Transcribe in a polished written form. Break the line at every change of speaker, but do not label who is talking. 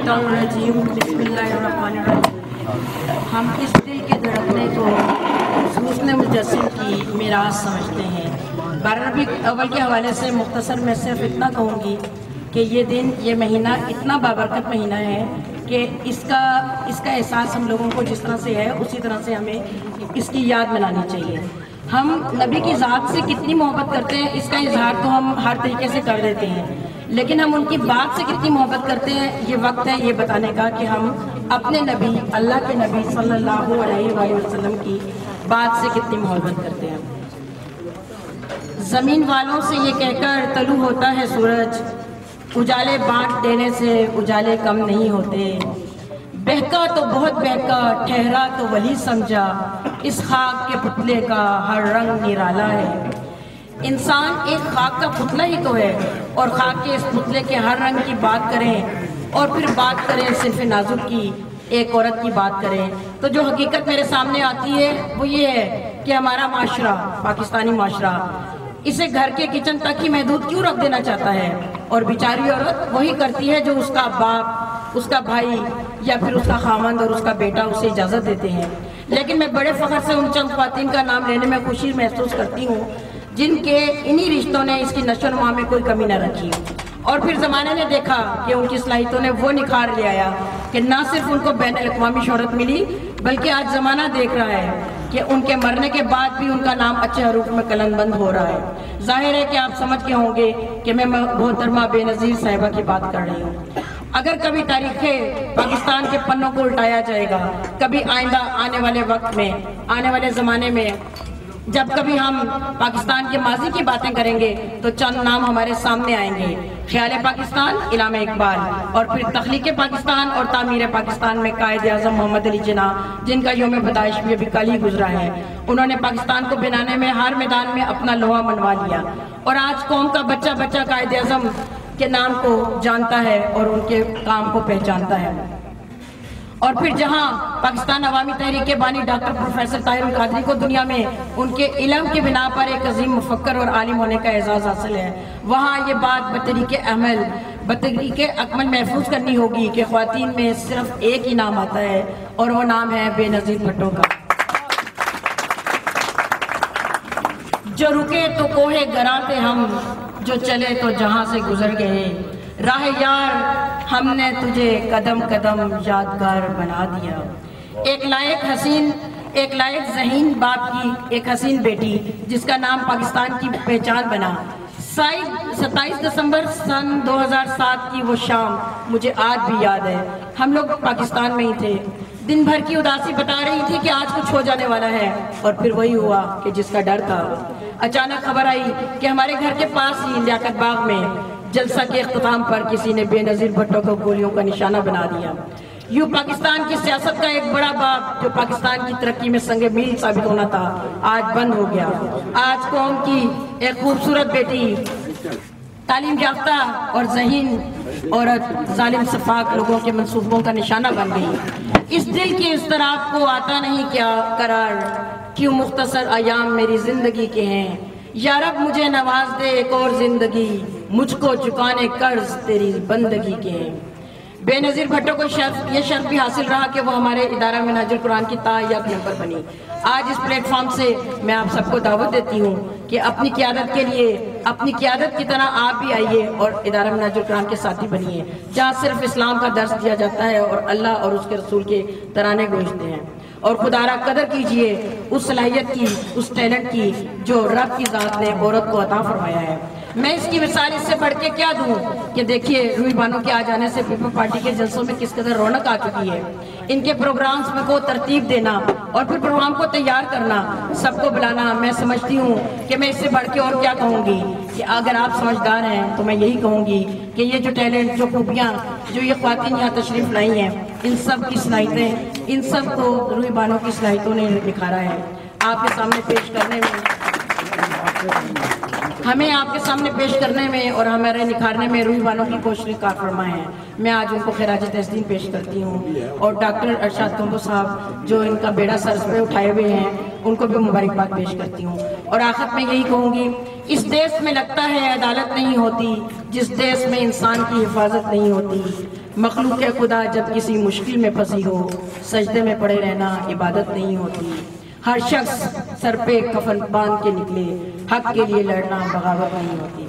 الشیطان الرجیم بسم اللہ الرحمن الرحیم۔ ہم اس دل کے دھڑکنے کو حسن مجسم کی میراث سمجھتے ہیں۔ 12 ربیع اول کے حوالے سے مختصر میں صرف اتنا کہوں گی کہ یہ دن، یہ مہینہ اتنا بابرکت مہینہ ہے کہ اس کا احساس ہم لوگوں کو جس طرح سے ہے اسی طرح سے ہمیں اس کی یاد منانی چاہیے۔ ہم نبی کی ذات سے کتنی محبت کرتے ہیں اس کا اظہار تو ہم ہر طریقے سے کر دیتے ہیں، لیکن ہم ان کی بات سے کتنی محبت کرتے ہیں یہ وقت ہے یہ بتانے کا کہ ہم اپنے نبی، اللہ کے نبی صلی اللہ علیہ وآلہ وسلم کی بات سے کتنی محبت کرتے ہیں۔ زمین والوں سے یہ کہہ کر طلوع ہوتا ہے سورج، اجالے بانٹ دینے سے اجالے کم نہیں ہوتے۔ بہکا تو بہت بہکا، ٹھہرا تو ولی سمجھا، اس خاک کے پتلے کا ہر رنگ نرالا ہے۔ انسان ایک خاک کا پتلا ہی تو ہے، اور خاک کے اس پتلے کے ہر رنگ کی بات کریں اور پھر بات کریں صرف نازک کی، ایک عورت کی بات کریں تو جو حقیقت میرے سامنے آتی ہے وہ یہ ہے کہ ہمارا معاشرہ، پاکستانی معاشرہ، اسے گھر کے کچن تک ہی محدود کیوں رکھ دینا چاہتا ہے، اور بیچاری عورت وہی کرتی ہے جو اس کا باپ، اس کا بھائی یا پھر اس کا خاوند اور اس کا بیٹا اسے اجازت دیتے ہیں۔ لیکن میں بڑے فخر سے ان چند خواتین کا نام لینے میں خوشی محسوس کرتی ہوں جن کے انہی رشتوں نے اس کی نشو و نما میں کوئی کمی نہ رکھی، اور پھر زمانے نے دیکھا کہ ان کی صلاحیتوں نے وہ نکھار لے آیا کہ نہ صرف ان کو بین الاقوامی شہرت ملی بلکہ آج زمانہ دیکھ رہا ہے کہ ان کے مرنے کے بعد بھی ان کا نام اچھے حروف میں قلم بند ہو رہا ہے۔ ظاہر ہے کہ آپ سمجھ کے ہوں گے کہ میں محترمہ بے نظیر صاحبہ کی بات کر رہی ہوں۔ اگر کبھی تاریخ پاکستان کے پنوں کو الٹایا جائے گا، کبھی آئندہ آنے والے وقت میں، آنے والے زمانے میں جب کبھی ہم پاکستان کے ماضی کی باتیں کریں گے تو چند نام ہمارے سامنے آئیں گے: خیال پاکستان علامہ اقبال، اور پھر تخلیق پاکستان اور تعمیر پاکستان میں قائد اعظم محمد علی جناح، جن کا یوم پیدائش بھی ابھی کل ہی گزرا ہے۔ انہوں نے پاکستان کو بنانے میں ہر میدان میں اپنا لوہا منوا لیا، اور آج قوم کا بچہ بچہ قائد اعظم کے نام کو جانتا ہے اور ان کے کام کو پہچانتا ہے۔ اور پھر جہاں پاکستان عوامی تحریک کے بانی ڈاکٹر پروفیسر طاہر القادری کو دنیا میں ان کے علم کی بنا پر ایک عظیم مفکر اور عالم ہونے کا اعزاز حاصل ہے، وہاں یہ بات بطریق اکمل محفوظ کرنی ہوگی کہ خواتین میں صرف ایک ہی نام آتا ہے، اور وہ نام ہے بے نظیر بھٹو کا۔ جو رکے تو کوہ گراں تھے ہم، جو چلے تو جہاں سے گزر گئے، راہ یار ہم نے تجھے قدم قدم یادگار بنا دیا۔ ایک لائق ذہین باپ کی ایک حسین بیٹی جس کا نام پاکستان کی پہچان بنا۔ 27 دسمبر سن 2007 کی وہ شام مجھے آج بھی یاد ہے۔ ہم لوگ پاکستان میں ہی تھے، دن بھر کی اداسی بتا رہی تھی کہ آج کچھ ہو جانے والا ہے، اور پھر وہی ہوا کہ جس کا ڈر تھا۔ اچانک خبر آئی کہ ہمارے گھر کے پاس ہی لیاقت باغ میں جلسہ کے اختتام پر کسی نے بے نظیر بھٹو کو گولیوں کا نشانہ بنا دیا۔ یوں پاکستان کی سیاست کا ایک بڑا باب جو پاکستان کی ترقی میں سنگ میل ثابت ہونا تھا آج بند ہو گیا۔ آج قوم کی ایک خوبصورت بیٹی، تعلیم یافتہ اور ذہین عورت ظالم سفاک لوگوں کے منصوبوں کا نشانہ بن گئی۔ اس دل کی اضطراب کو آتا نہیں کیا قرار، کیوں مختصر ایام میری زندگی کے ہیں، یا رب مجھے نواز دے ایک اور زندگی، مجھ کو چکانے قرض تیری بندگی کے ہیں۔ بے نظیر بھٹو کو یہ شرف بھی حاصل رہا کہ وہ ہمارے ادارہ منہاج القرآن کی تاحیات ممبر بنی۔ آج اس پلیٹ فارم سے میں آپ سب کو دعوت دیتی ہوں کہ اپنی قیادت کے لیے، اپنی قیادت کی طرح آپ بھی آئیے اور ادارہ منہاج القرآن کے ساتھی بنیے، جہاں صرف اسلام کا درس دیا جاتا ہے اور اللہ اور اس کے رسول کے ترانے گونجتے ہیں۔ اور خدا را قدر کیجئے اس صلاحیت کی، اس ٹیلنٹ کی جو رب کی ذات نے عورت کو عطا فرمایا ہے۔ میں اس کی مثال اس سے بڑھ کے کیا دوں کہ دیکھیے روئی بانو کے آ جانے سے پیپل پارٹی کے جلسوں میں کس قدر رونق آ چکی ہے۔ ان کے پروگرامز میں کو ترتیب دینا اور پھر پروگرام کو تیار کرنا، سب کو بلانا، میں سمجھتی ہوں کہ میں اس سے بڑھ کے اور کیا کہوں گی کہ اگر آپ سمجھدار ہیں تو میں یہی کہوں گی کہ یہ جو ٹیلنٹ، جو خوبیاں، جو یہ خواتین یہاں تشریف لائی ہیں، ان سب کی صلاحیتیں، ان سب کو روئی بانو کی صلاحیتوں نے نکھارا ہے۔ آپ کے سامنے پیش کرنے میں، ہمیں آپ کے سامنے پیش کرنے میں اور ہمارے نکھارنے میں روئی بانو کی کوشش کار فرما ہے۔ میں آج ان کو خراج تحسین پیش کرتی ہوں، اور ڈاکٹر ارشاد کمبو صاحب جو ان کا بیڑا سر پہ اٹھائے ہوئے ہیں ان کو بھی مبارکباد پیش کرتی ہوں۔ اور آخر میں یہی کہوں گی، اس دیش میں لگتا ہے عدالت نہیں ہوتی، جس دیش میں انسان کی حفاظت نہیں ہوتی۔ مخلوق خدا جب کسی مشکل میں پھنسی ہو سجدے میں پڑے رہنا عبادت نہیں ہوتی. ہر شخص سر پہ کفن باندھ کے نکلے حق کے لیے لڑنا بغاوت نہیں ہوتی.